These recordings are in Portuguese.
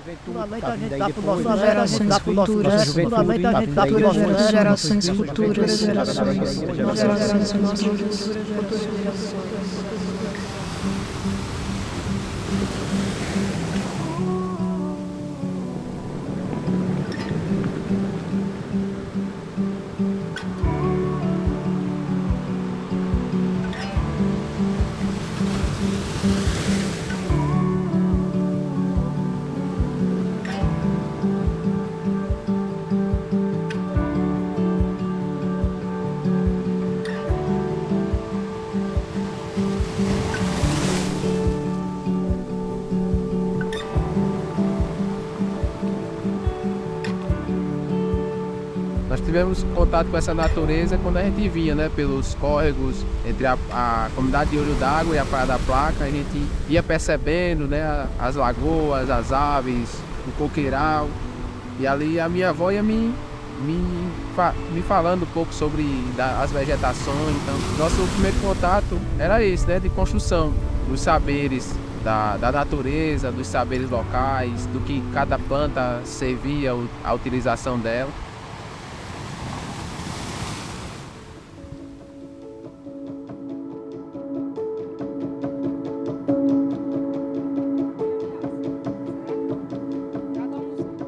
Fundamenta a gente dar para os nossos gerações futuras, fundamenta a gente dar para as nossas gerações futuras, gerações futuras. Nós tivemos contato com essa natureza quando a gente vinha, né, pelos córregos entre a comunidade de Olho d'Água e a Praia da Placa. A gente ia percebendo, né, as lagoas, as aves, o coqueiral. E ali a minha avó ia me falando um pouco sobre as vegetações. Então, nosso primeiro contato era esse, né, de construção dos saberes da natureza, dos saberes locais, do que cada planta servia, a utilização dela.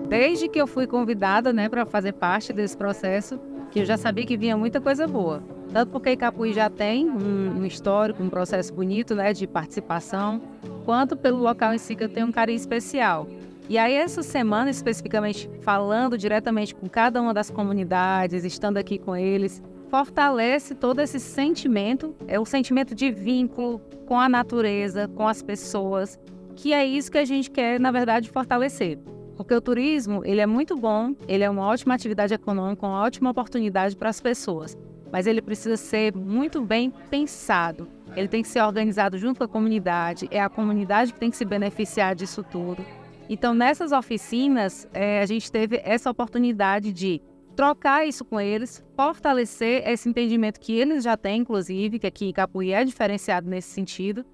Desde que eu fui convidada, né, para fazer parte desse processo, que eu já sabia que vinha muita coisa boa. Tanto porque Icapuí já tem um histórico, um processo bonito, né, de participação, quanto pelo local em si que eu tenho um carinho especial. E aí essa semana, especificamente, falando diretamente com cada uma das comunidades, estando aqui com eles, fortalece todo esse sentimento, é o sentimento de vínculo com a natureza, com as pessoas, que é isso que a gente quer, na verdade, fortalecer. Porque o turismo, ele é muito bom, ele é uma ótima atividade econômica, uma ótima oportunidade para as pessoas. Mas ele precisa ser muito bem pensado. Ele tem que ser organizado junto com a comunidade, é a comunidade que tem que se beneficiar disso tudo. Então, nessas oficinas, a gente teve essa oportunidade de trocar isso com eles, fortalecer esse entendimento que eles já têm, inclusive, que aqui em Icapuí é diferenciado nesse sentido,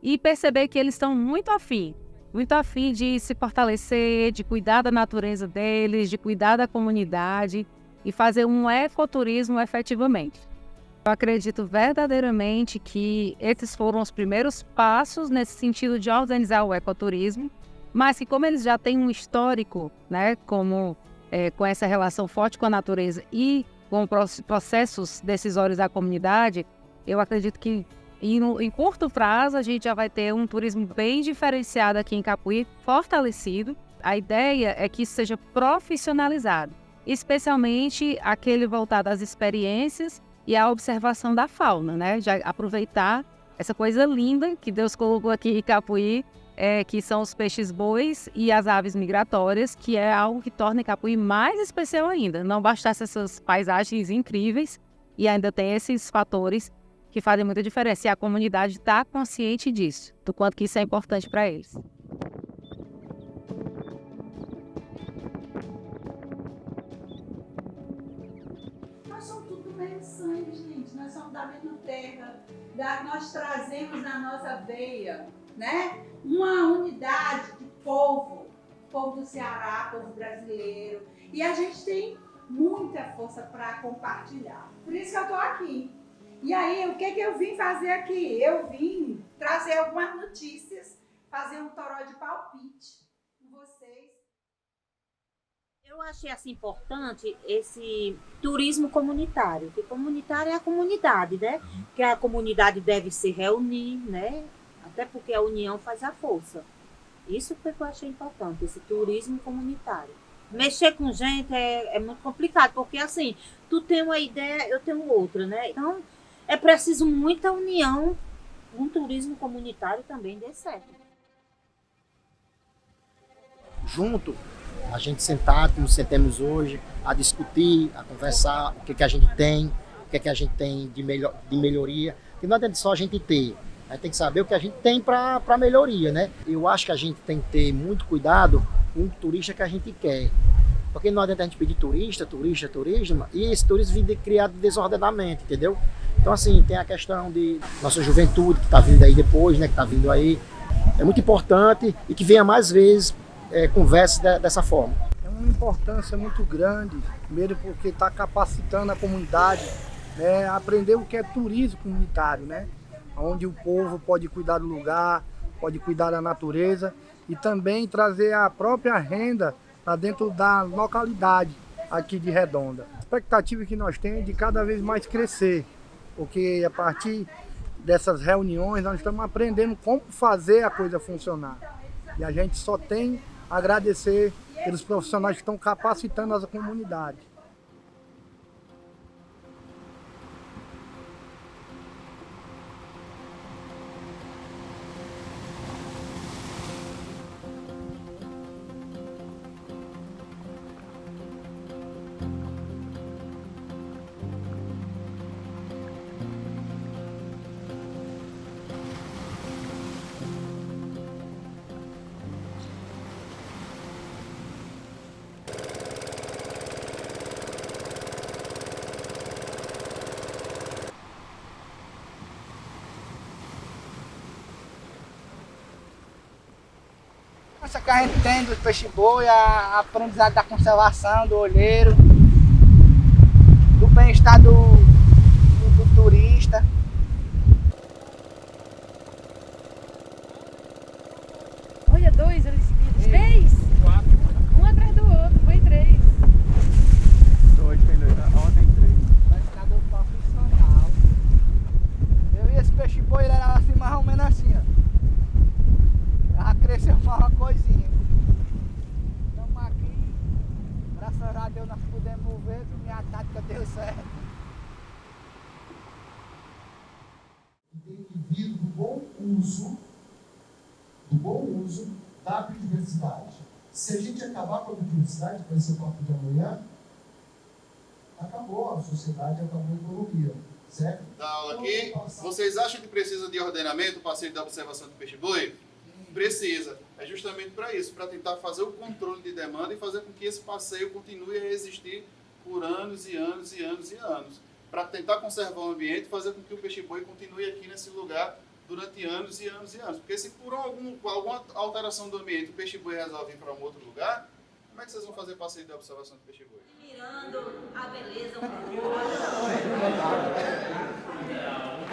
e perceber que eles estão muito afim de se fortalecer, de cuidar da natureza deles, de cuidar da comunidade e fazer um ecoturismo efetivamente. Eu acredito verdadeiramente que esses foram os primeiros passos nesse sentido de organizar o ecoturismo, mas que como eles já têm um histórico, né, com essa relação forte com a natureza e com processos decisórios da comunidade, eu acredito que em curto prazo, a gente já vai ter um turismo bem diferenciado aqui em Icapuí, fortalecido. A ideia é que isso seja profissionalizado, especialmente aquele voltado às experiências e à observação da fauna, né? Já aproveitar essa coisa linda que Deus colocou aqui em Icapuí, que são os peixes-bois e as aves migratórias, que é algo que torna Icapuí mais especial ainda. Não bastasse essas paisagens incríveis e ainda tem esses fatores que fazem muita diferença. E a comunidade está consciente disso, do quanto que isso é importante para eles. Nós somos tudo do mesmo sangue, gente. Nós somos da mesma terra. Nós trazemos na nossa veia, né, uma unidade de povo do Ceará, povo brasileiro. E a gente tem muita força para compartilhar. Por isso que eu estou aqui. E aí, o que eu vim fazer aqui? Eu vim trazer algumas notícias, fazer um toró de palpite com vocês. Eu achei assim importante esse turismo comunitário, que comunitário é a comunidade, né? Que a comunidade deve se reunir, né? Até porque a união faz a força. Isso foi que eu achei importante, esse turismo comunitário. Mexer com gente é muito complicado, porque assim, tu tem uma ideia, eu tenho outra, né? Então, é preciso muita união, um turismo comunitário também dê certo. Junto, a gente sentar, como sentamos hoje, a discutir, a conversar, o que a gente tem, o que a gente tem de melhoria. Porque não adianta só a gente ter, a gente tem que saber o que a gente tem para melhoria, né? Eu acho que a gente tem que ter muito cuidado com o turista que a gente quer. Porque não adianta a gente pedir turismo, e esse turismo vem criado desordenadamente, entendeu? Então, assim, tem a questão de nossa juventude que está vindo aí depois, né? Que está vindo aí. É muito importante e que venha mais vezes converse dessa forma. É uma importância muito grande, primeiro porque está capacitando a comunidade, né, a aprender o que é turismo comunitário, né, onde o povo pode cuidar do lugar, pode cuidar da natureza e também trazer a própria renda para dentro da localidade aqui de Redonda. A expectativa que nós temos é de cada vez mais crescer, porque a partir dessas reuniões nós estamos aprendendo como fazer a coisa funcionar. E a gente só tem a agradecer pelos profissionais que estão capacitando a comunidade. Essa que a gente tem do peixe-boi, a aprendizagem da conservação, do olheiro, do bem-estar do turista. Olha, 2 ali seguidos. 3? 4. Um atrás do outro, foi 3. Hoje tem 2, ontem 3. Pescador profissional. Eu e esse peixe-boi, ele era assim, mais ou menos assim, ó. Já cresceu uma coisinha. Estamos aqui, graças a Deus nós pudemos ver que minha tática deu certo. Tem vivido do bom uso da biodiversidade. Se a gente acabar com a biodiversidade, que vai ser o papo de amanhã, acabou a sociedade, acabou a economia, certo? Da aula aqui, vocês acham que precisa de ordenamento, passeio da observação do peixe-boi? Precisa. É justamente para isso, para tentar fazer o controle de demanda e fazer com que esse passeio continue a existir por anos e anos e anos e anos. Para tentar conservar o ambiente e fazer com que o peixe-boi continue aqui nesse lugar durante anos e anos e anos. Porque se por alguma alteração do ambiente o peixe-boi resolve ir para um outro lugar, como é que vocês vão fazer passeio de observação do peixe-boi? Mirando a beleza.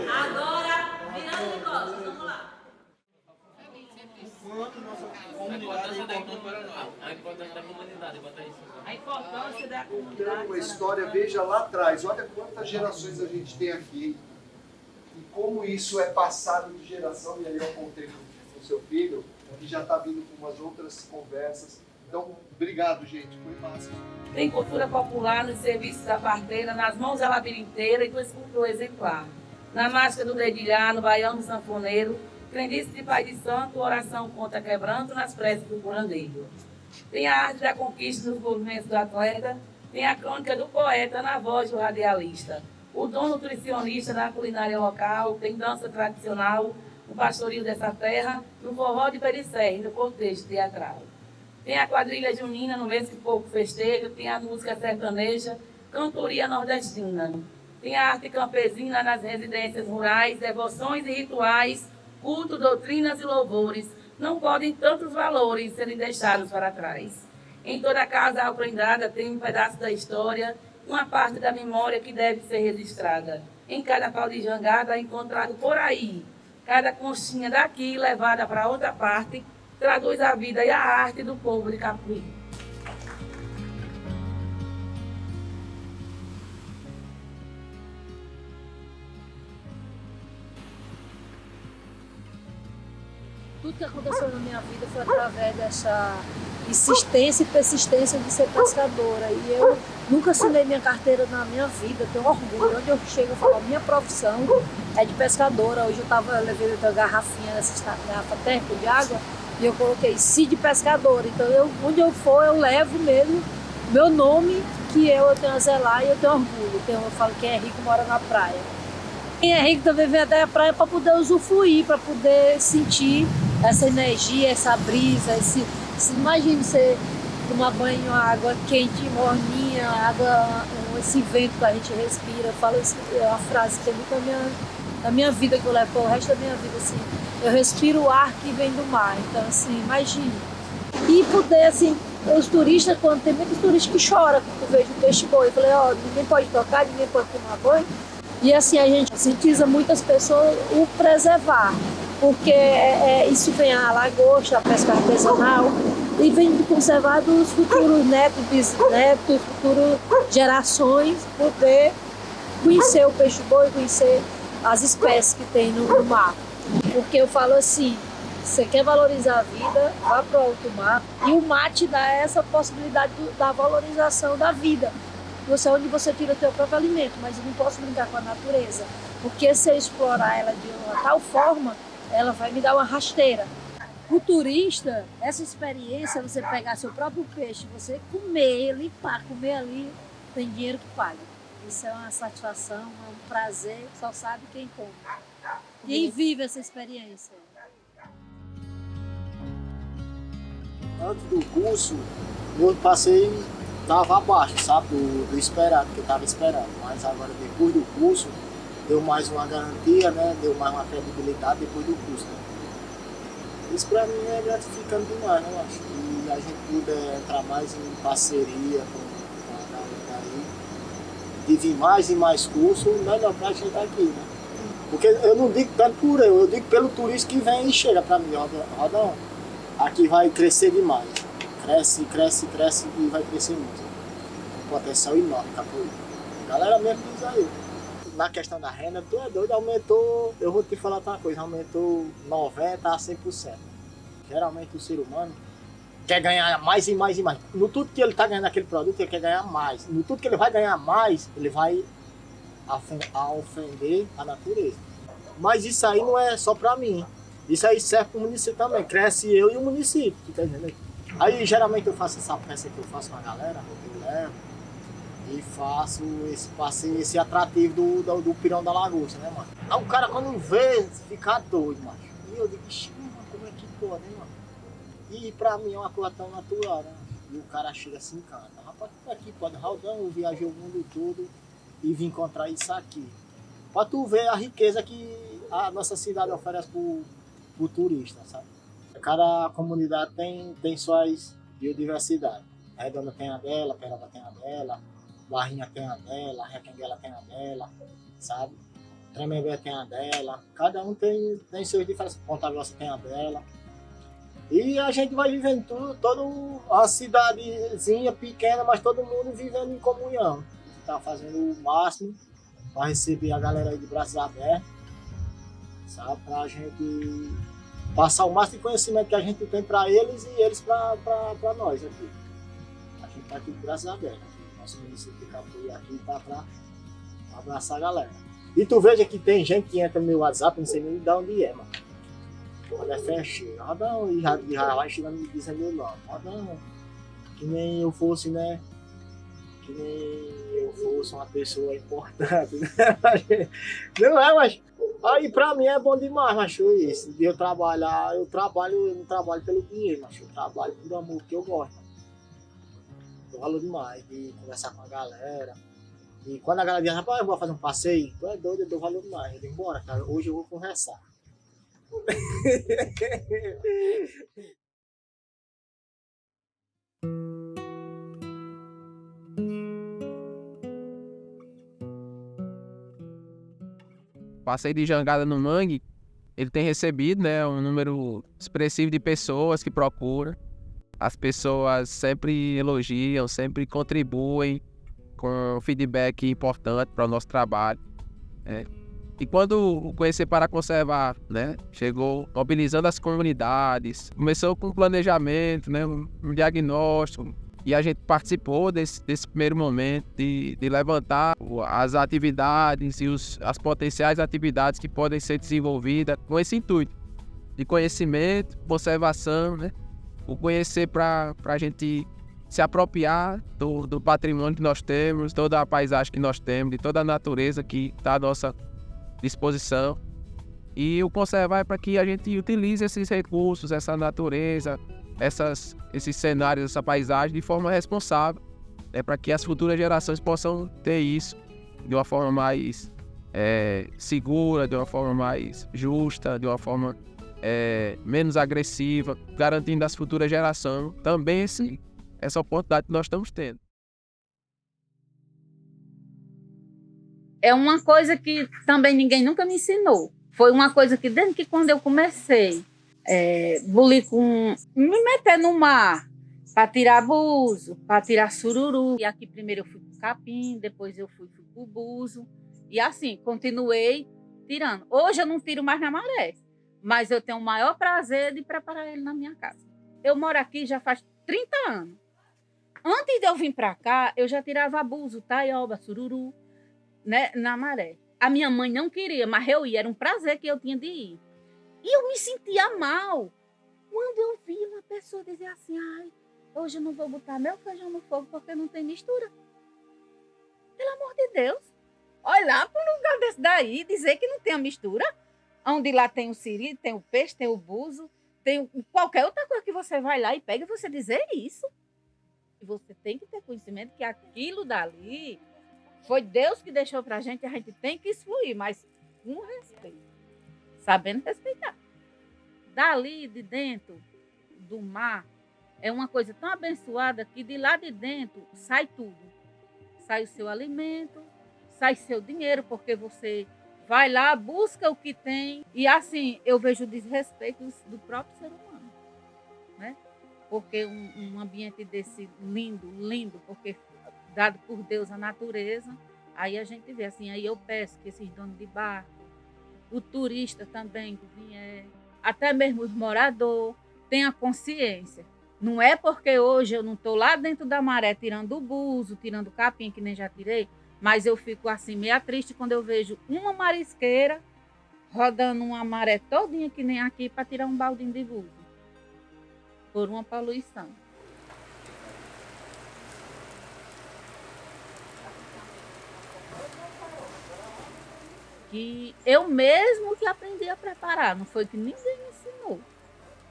Agora, virando de costas, vamos lá. A importância da comunidade, bota isso. A importância da Contando comunidade. uma história, veja lá atrás, olha quantas gerações a gente tem aqui e como isso é passado de geração, e aí eu contei com o seu filho, que já está vindo com umas outras conversas. Então, obrigado, gente, foi massa. Tem cultura popular nos serviços da parteira, nas mãos da labirinteira e do escultor exemplar. Na máscara do dedilhar, no baião do sanfoneiro, crendice de pai de santo, oração contra quebranto nas preces do curandeiro. Tem a arte da conquista nos movimentos do atleta, tem a crônica do poeta na voz do radialista. O dom nutricionista na culinária local, tem dança tradicional no pastoril dessa terra, no forró de Pericé e no contexto teatral. Tem a quadrilha junina no mês que pouco festeja, tem a música sertaneja, cantoria nordestina. Tem a arte campesina nas residências rurais, devoções e rituais, culto, doutrinas e louvores. Não podem tantos valores serem deixados para trás. Em toda casa aprendada tem um pedaço da história, uma parte da memória que deve ser registrada. Em cada pau de jangada encontrado por aí, cada conchinha daqui levada para outra parte, traduz a vida e a arte do povo de Capuí. Tudo que aconteceu na minha vida foi através dessa insistência e persistência de ser pescadora. E eu nunca assinei minha carteira na minha vida, tenho orgulho. Onde eu chego, eu falo, a minha profissão é de pescadora. Hoje eu levei uma garrafinha, nessa garrafa térmica de água, e eu coloquei "Si" de pescadora. Então, onde eu for, eu levo mesmo meu nome, que eu tenho a zelar e eu tenho orgulho. Eu falo que quem é rico mora na praia. Quem é rico também vem até a praia para poder usufruir, para poder sentir essa energia, essa brisa. Imagine você tomar banho, água quente, morninha, esse vento que a gente respira. Eu falo isso, é uma frase que tem muito na minha vida, que eu levo para o resto da minha vida. Assim, eu respiro o ar que vem do mar. Então, assim, imagine. E poder, assim, os turistas, quando tem muitos turistas que choram quando vejo o peixe-boi, eu falei, ó, ninguém pode tocar, ninguém pode tomar banho. E assim, a gente incentiviza muitas pessoas o preservar, porque isso vem a lagosta, a pesca artesanal, e vem de conservar dos futuros netos, bisnetos, futuras gerações, poder conhecer o peixe-boi, conhecer as espécies que tem no mar. Porque eu falo assim, você quer valorizar a vida, vá para o alto mar, e o mar te dá essa possibilidade da valorização da vida. Você é onde você tira o seu próprio alimento, mas eu não posso brincar com a natureza, porque se eu explorar ela de uma tal forma, ela vai me dar uma rasteira. O turista, essa experiência, você pegar seu próprio peixe, você comer, limpar, comer ali, tem dinheiro que paga. Isso é uma satisfação, é um prazer, só sabe quem come. Quem vive essa experiência. Antes do curso, meu passeio estava abaixo, sabe, do esperado, que eu estava esperando. Mas agora, depois do curso, deu mais uma garantia, né? Deu mais uma credibilidade depois do curso. Né? Isso para mim é gratificante demais, né, acho? E a gente puder entrar mais em parceria com a galera aí, de vir mais e mais cursos, melhor para a gente aqui, né? Porque eu não digo tanto por eu digo pelo turista que vem e chega para mim, Rodão, aqui vai crescer demais. Cresce, cresce, cresce e vai crescer muito. Um potencial enorme, Capoeira. A galera mesmo diz aí. Na questão da renda, tu é doido, aumentou, eu vou te falar outra coisa, aumentou 90% a 100%. Geralmente o ser humano quer ganhar mais e mais e mais. No tudo que ele está ganhando aquele produto, ele quer ganhar mais. No tudo que ele vai ganhar mais, ele vai ofender a natureza. Mas isso aí não é só para mim. Isso aí serve para o município também. Cresce eu e o município, tá entendendo? Aí geralmente eu faço essa peça que eu faço com a galera, eu levo e faço esse passeio, esse atrativo do Pirão da Lagosta, né, mano? Aí o cara quando vê, fica doido, mano. E eu digo, mano, como é que pode, hein, mano? E pra mim é uma coisa tão natural, né? E o cara chega assim, encanta. Rapaz, tu aqui pode rodar, eu viajei o mundo todo e vim encontrar isso aqui. Pra tu ver a riqueza que a nossa cidade oferece pro turista, sabe? Cada comunidade tem suas biodiversidades. A Redonda tem a dela, Peroba tem a dela, Barrinha tem a dela, Requenguela tem a dela, sabe? Tremembé tem a dela. Cada um tem suas diferenças. Ponta Grossa tem a dela. E a gente vai vivendo tudo, toda uma cidadezinha pequena, mas todo mundo vivendo em comunhão. Tá fazendo o máximo para receber a galera aí de braços abertos, sabe? Pra gente passar o máximo de conhecimento que a gente tem para eles e eles para nós aqui. A gente tá aqui de braços abertos. Nosso município de Capoeira aqui tá para abraçar a galera. E tu veja que tem gente que entra no meu WhatsApp, não sei nem de onde é, mano. Olha, fecha, Rodão, e já vai chegando me dizendo meu nome. Rodão, que nem eu fosse, né? Que nem eu fosse uma pessoa importante, né? Não é, mas aí pra mim é bom demais, macho, isso. De eu trabalhar, eu não trabalho pelo dinheiro, macho, eu trabalho por amor que eu gosto. Eu valoro demais de conversar com a galera. E quando a galera diz, rapaz, eu vou fazer um passeio, tu é doido, eu dou valor demais. Eu digo, bora, cara, hoje eu vou conversar. Passeio de jangada no mangue, ele tem recebido, né, um número expressivo de pessoas que procuram. As pessoas sempre elogiam, sempre contribuem com feedback importante para o nosso trabalho. E quando o Conhecer para Conservar, né, chegou mobilizando as comunidades, começou com um planejamento, né, um diagnóstico, e a gente participou desse primeiro momento de levantar as atividades e as potenciais atividades que podem ser desenvolvidas com esse intuito de conhecimento, conservação, né, o conhecer para a gente se apropriar do patrimônio que nós temos, toda a paisagem que nós temos, de toda a natureza que está à nossa disposição, e o conservar é para que a gente utilize esses recursos, essa natureza, esses cenários, essa paisagem de forma responsável, para que as futuras gerações possam ter isso de uma forma mais segura, de uma forma mais justa, de uma forma menos agressiva, garantindo às futuras gerações também essa oportunidade que nós estamos tendo. É uma coisa que também ninguém nunca me ensinou. Foi uma coisa que desde que quando eu comecei bulir me meter no mar para tirar buzo, para tirar sururu. E aqui primeiro eu fui pro capim, depois eu fui pro buzo. E assim, continuei tirando. Hoje eu não tiro mais na maré, mas eu tenho o maior prazer de preparar ele na minha casa. Eu moro aqui já faz 30 anos. Antes de eu vir para cá, eu já tirava buzo, taioba, sururu, né, na maré. A minha mãe não queria, mas eu ia, era um prazer que eu tinha de ir. E eu me sentia mal quando eu via uma pessoa dizer assim, ai, hoje eu não vou botar meu feijão no fogo porque não tem mistura. Pelo amor de Deus. Olha lá para um lugar desse daí, dizer que não tem a mistura, onde lá tem o siri, tem o peixe, tem o buzo, tem qualquer outra coisa que você vai lá e pega e você dizer isso. E você tem que ter conhecimento que aquilo dali foi Deus que deixou para a gente tem que excluir, mas com respeito, sabendo respeitar. Dali de dentro do mar é uma coisa tão abençoada que de lá de dentro sai tudo. Sai o seu alimento, sai seu dinheiro, porque você vai lá, busca o que tem. E assim, eu vejo o desrespeito do próprio ser humano, né? Porque um ambiente desse lindo, porque dado por Deus a natureza, aí a gente vê assim, aí eu peço que esses donos de bar, o turista também que vier, até mesmo os moradores, tenham consciência. Não é porque hoje eu não estou lá dentro da maré tirando o buzo, tirando o capim, que nem já tirei, mas eu fico assim meio triste quando eu vejo uma marisqueira rodando uma maré todinha que nem aqui para tirar um baldinho de buzo, por uma poluição. Que eu mesmo que aprendi a preparar, não foi que ninguém me ensinou.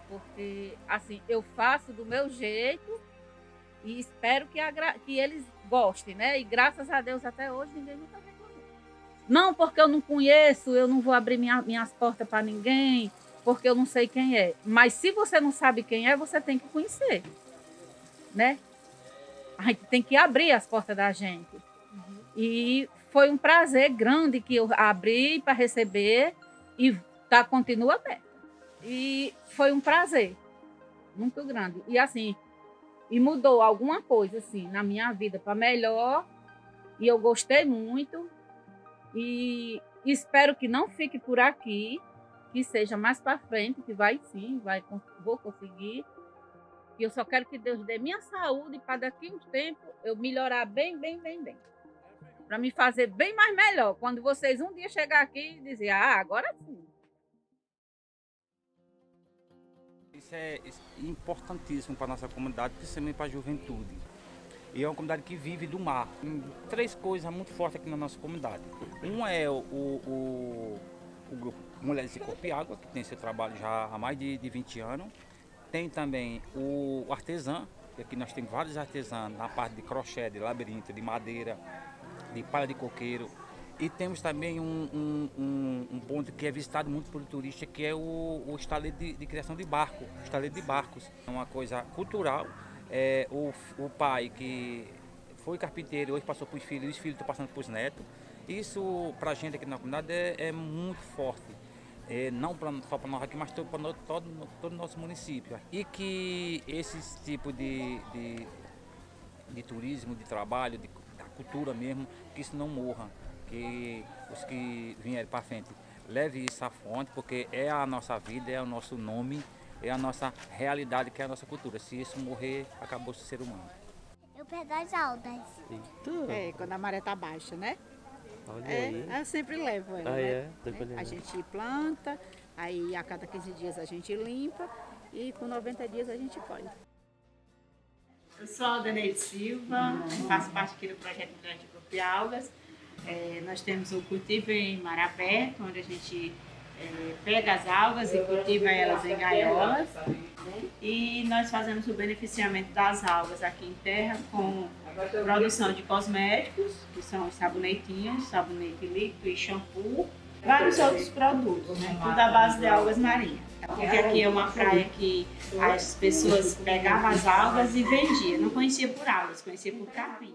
Porque, assim, eu faço do meu jeito e espero que eles gostem, né? E graças a Deus até hoje ninguém nunca reclamou. Não porque eu não conheço, eu não vou abrir minhas portas para ninguém, porque eu não sei quem é. Mas se você não sabe quem é, você tem que conhecer, né? A gente tem que abrir as portas da gente. E foi um prazer grande que eu abri para receber e continua aberta. E foi um prazer muito grande. E assim, e mudou alguma coisa assim na minha vida para melhor. E eu gostei muito. E espero que não fique por aqui, que seja mais para frente, que vai sim, vou conseguir. E eu só quero que Deus dê minha saúde para daqui a um tempo eu melhorar bem. Para me fazer bem mais melhor. Quando vocês um dia chegar aqui e dizer, agora sim. Isso é importantíssimo para a nossa comunidade, principalmente para a juventude. E é uma comunidade que vive do mar. Tem 3 coisas muito fortes aqui na nossa comunidade. Um é o grupo Mulheres de Corpo e Água, que tem seu trabalho já há mais de 20 anos. Tem também o artesã, que aqui nós temos vários artesãos na parte de crochê, de labirinto, de madeira, de palha de coqueiro. E temos também um ponto que é visitado muito por turista, que é o estalete de criação de barco, o estalete de barcos. É uma coisa cultural. O pai que foi carpinteiro, hoje passou para os filhos estão passando para os netos. Isso para a gente aqui na comunidade é muito forte. Não só para nós aqui, mas para todo o nosso município. E que esse tipo de turismo, de trabalho, da cultura mesmo, que isso não morra. Que os que vierem para frente levem isso à fonte, porque é a nossa vida, é o nosso nome, é a nossa realidade, que é a nossa cultura. Se isso morrer, acabou o ser humano. Eu pego as algas. Quando a maré tá baixa, né? Olha aí. Eu sempre levo ela, né? Sempre A gente planta, aí a cada 15 dias a gente limpa e com 90 dias a gente colhe. Eu sou a Aldeneide Silva, faço parte aqui do projeto Mulheres de Corpo e Algas. Nós temos o cultivo em mar aberto, onde a gente pega as algas e cultiva elas em gaiolas. E nós fazemos o beneficiamento das algas aqui em terra com produção de cosméticos, que são os sabonetinhos, sabonete líquido e shampoo, vários outros produtos, né? Tudo à base de algas marinhas. porque aqui é uma praia que as pessoas pegavam as algas e vendiam. Não conhecia por algas, conhecia por capim.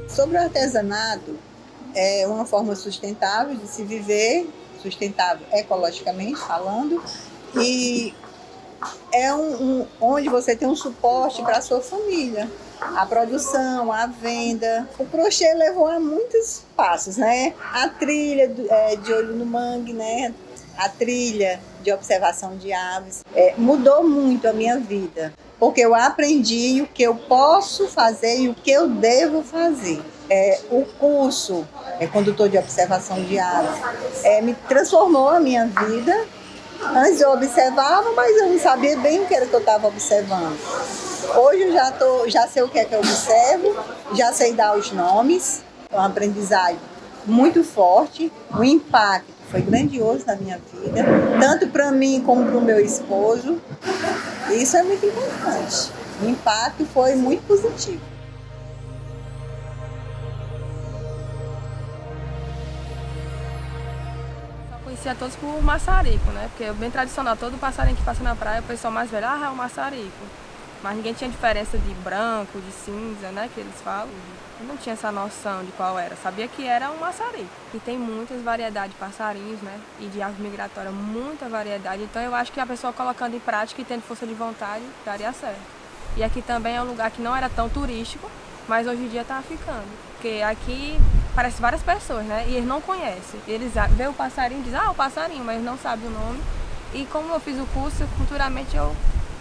Sobre o artesanato, é uma forma sustentável de se viver, sustentável ecologicamente falando, e é onde você tem um suporte para a sua família, a produção, a venda. O crochê levou a muitos passos, né? A trilha de olho no mangue, né? A trilha de observação de aves, mudou muito a minha vida, porque eu aprendi o que eu posso fazer e o que eu devo fazer. O curso condutor de observação de aves me transformou a minha vida. Antes eu observava, mas eu não sabia bem o que era que eu estava observando. Hoje eu já sei o que é que eu observo, já sei dar os nomes. É uma aprendizagem muito forte, o impacto foi grandioso na minha vida, tanto para mim como para o meu esposo. Isso é muito importante. O impacto foi muito positivo. Só conhecia todos por maçarico, né? Porque é bem tradicional, todo passarinho que passa na praia, o pessoal mais velho, é um maçarico. Mas ninguém tinha diferença de branco, de cinza, né? Que eles falam. Eu não tinha essa noção de qual era. Sabia que era um maçarico. E tem muitas variedades de passarinhos, né? E de aves migratórias, muita variedade. Então eu acho que a pessoa colocando em prática e tendo força de vontade, daria certo. E aqui também é um lugar que não era tão turístico, mas hoje em dia está ficando. Porque aqui parece várias pessoas, né? E eles não conhecem. Eles veem o passarinho e dizem, o passarinho, mas não sabem o nome. E como eu fiz o curso, futuramente eu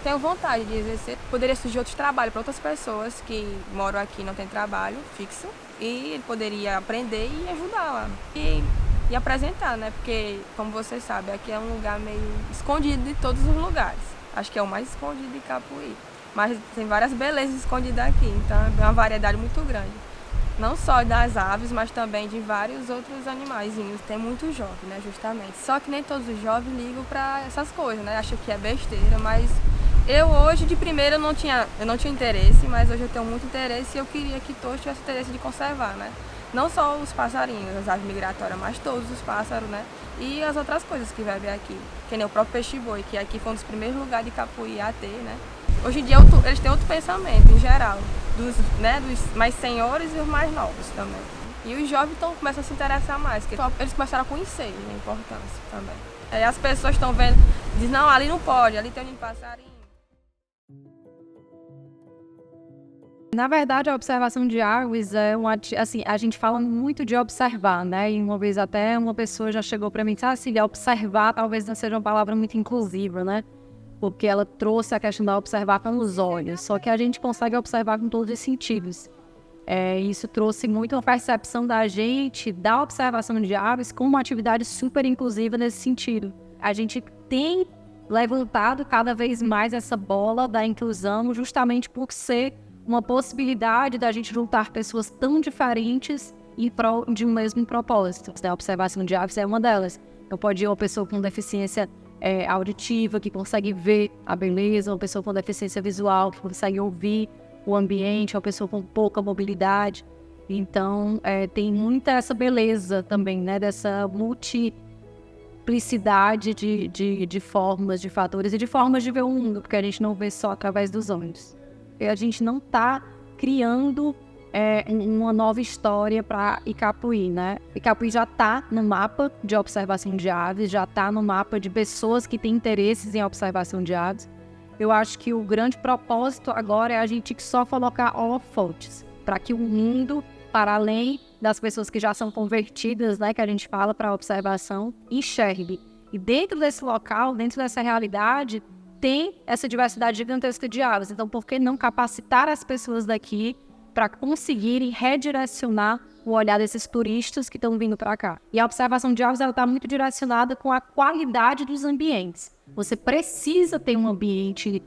tenho vontade de exercer. Poderia surgir outros trabalhos para outras pessoas que moram aqui e não têm trabalho fixo. E ele poderia aprender e ajudar lá. E apresentar, né? Porque, como vocês sabem, aqui é um lugar meio escondido de todos os lugares. Acho que é o mais escondido de Capuí. Mas tem várias belezas escondidas aqui, então é uma variedade muito grande. Não só das aves, mas também de vários outros animaizinhos. Tem muito jovem, né, justamente. Só que nem todos os jovens ligam para essas coisas, né? Acham que é besteira, mas eu hoje, de primeira, eu não tinha interesse, mas hoje eu tenho muito interesse e eu queria que todos tivessem interesse de conservar, né? Não só os passarinhos, as aves migratórias, mas todos os pássaros, né? E as outras coisas que vai ver aqui. Que nem o próprio peixe-boi, que aqui foi um dos primeiros lugares de Capuí a ter, né? Hoje em dia eles têm outro pensamento, em geral, dos mais senhores e os mais novos também. E os jovens começam a se interessar mais, porque eles começaram a conhecer a importância também. Aí as pessoas estão vendo, dizem, não, ali não pode, ali tem um passarinho. Na verdade, a observação de aves assim, a gente fala muito de observar, né? E uma vez até uma pessoa já chegou para mim e disse, Cília, observar talvez não seja uma palavra muito inclusiva, né? Porque ela trouxe a questão da observar com os olhos, só que a gente consegue observar com todos os sentidos. Isso trouxe muito uma percepção da gente, da observação de aves, como uma atividade super inclusiva nesse sentido. A gente tem levantado cada vez mais essa bola da inclusão, justamente por ser uma possibilidade da gente juntar pessoas tão diferentes em prol de um mesmo propósito. A observação de aves é uma delas. Então pode ir uma pessoa com deficiência auditiva, que consegue ver a beleza, uma pessoa com deficiência visual, que consegue ouvir o ambiente, uma pessoa com pouca mobilidade. Então, tem muita essa beleza também, né, dessa multiplicidade de formas, de fatores e de formas de ver o mundo, porque a gente não vê só através dos olhos. E a gente não está criando uma nova história para Icapuí, né? Icapuí já está no mapa de observação de aves, já está no mapa de pessoas que têm interesses em observação de aves. Eu acho que o grande propósito agora é a gente só colocar holofotes para que o mundo, para além das pessoas que já são convertidas, né, que a gente fala para observação, enxergue. E dentro desse local, dentro dessa realidade, tem essa diversidade gigantesca de aves. Então, por que não capacitar as pessoas daqui para conseguirem redirecionar o olhar desses turistas que estão vindo para cá? E a observação de aves está muito direcionada com a qualidade dos ambientes. Você precisa ter um ambiente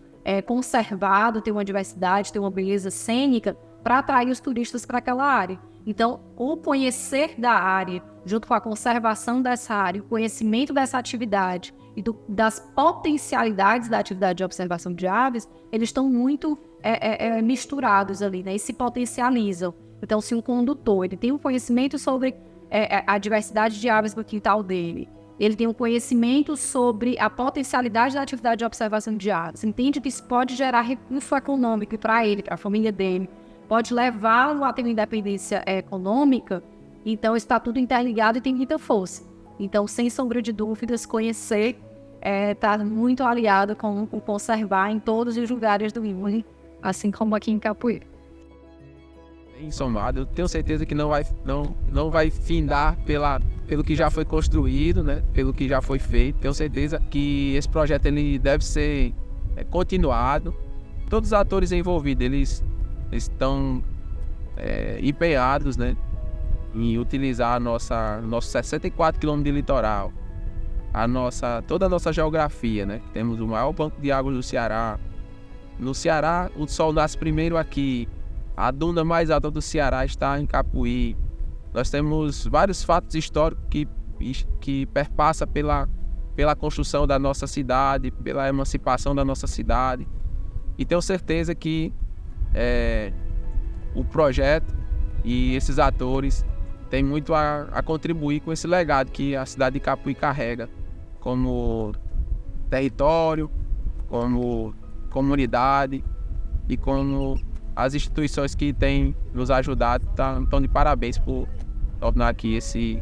conservado, ter uma diversidade, ter uma beleza cênica para atrair os turistas para aquela área. Então, o conhecer da área, junto com a conservação dessa área, o conhecimento dessa atividade e das potencialidades da atividade de observação de aves, eles estão muito misturados ali, né? E se potencializam. Então, se um condutor ele tem um conhecimento sobre a diversidade de aves no quintal dele, ele tem um conhecimento sobre a potencialidade da atividade de observação de aves, entende que isso pode gerar recurso econômico para ele, para a família dele, pode levá-lo a ter uma independência econômica, então está tudo interligado e tem muita força. Então, sem sombra de dúvidas, conhecer está muito aliado com o conservar em todos os lugares do mundo, assim como aqui em Capoeira. Em somado, eu tenho certeza que não vai findar pelo que já foi construído, né? Pelo que já foi feito. Tenho certeza que esse projeto ele deve ser continuado. Todos os atores envolvidos, eles estão empenhados, né, em utilizar nossos 64 quilômetros de litoral, toda a nossa geografia, né? Temos o maior banco de águas do Ceará. No Ceará, o sol nasce primeiro aqui. A duna mais alta do Ceará está em Capuí. Nós temos vários fatos históricos que perpassam pela construção da nossa cidade, pela emancipação da nossa cidade. E tenho certeza que o projeto e esses atores têm muito a contribuir com esse legado que a cidade de Capuí carrega como território, como comunidade e como as instituições que têm nos ajudado estão de parabéns por tornar aqui esse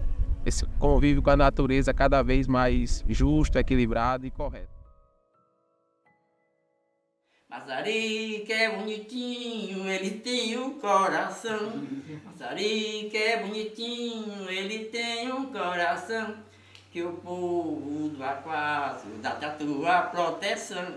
convívio com a natureza cada vez mais justo, equilibrado e correto. Maçarico é bonitinho, ele tem um coração. Maçarico é bonitinho, ele tem um coração. Que o povo do Aquácio dá a tua proteção.